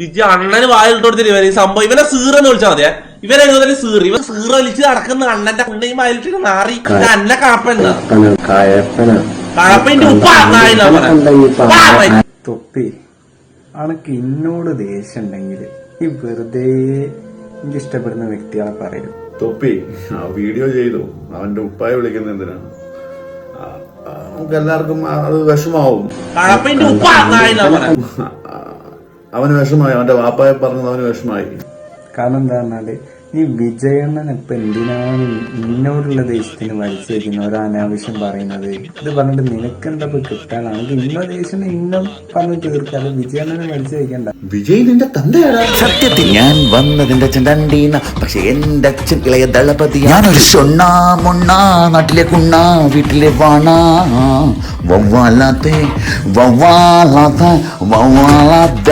വിജയ് അണ്ണന് വായിലിട്ട് കൊടുത്തിട്ട് ഇവന് ഈ സംഭവം ഇവനെ സീറെന്ന് വിളിച്ചാൽ മതിയെ. ഇവനെ എങ്ങനെ സീറ് ഇവൻ സീറ വലിച്ച് നടക്കുന്ന അണ്ണന്റെ ഉണ്ണിയും വായിലിട്ട് നാറി അന്ന കാപ്പന്റെ തൊപ്പി അനക്ക് എന്നോട് ദേഷ്യം ഉണ്ടെങ്കിൽ ഈ വെറുതെ എനിക്ക് ഇഷ്ടപ്പെടുന്ന വ്യക്തികളെ പറയും. തൊപ്പി ആ വീഡിയോ ചെയ്തു അവന്റെ ഉപ്പായ വിളിക്കുന്ന എന്തിനാണ്? നമുക്ക് എല്ലാവർക്കും അത് വിഷമാവും. അവന് വിഷമായി, അവന്റെ വാപ്പായെ പറഞ്ഞത് അവന് വിഷമായി. കാരണം എന്താ പറഞ്ഞാല് ഈ വിജയണ്ണൻ ഇപ്പൊ എന്തിനാണ് ഇന്നോടുള്ള ദേഷ്യത്തിന് വലിച്ചു വെക്കുന്ന ഒരു അനാവശ്യം പറയുന്നത്? ഇത് പറഞ്ഞിട്ട് നിനക്കെന്താ കിട്ടാനാണെങ്കിൽ ഇന്ന ദേഷ്യം ഇന്ന പറഞ്ഞു തീർക്കാതെ വിജയണ്ണനെ വലിച്ചു വെക്കണ്ട. വിജയ് നിന്റെ തന്തയാടാ. സത്യത്തിൽ ഞാൻ വന്നതിന്റെ അച്ഛൻ രണ്ടീന, പക്ഷെ എന്റെ അച്ഛൻ ഇളയ ദളപതി. ഞാനൊരു ഷൊണ്ണ മൊണ്ണ, നാട്ടിലെ കുണ്ണ വീട്ടിലെ വാണ, വവ്വാലാത്തെ വവ്വാലാത്ത വവ്വാലാത്ത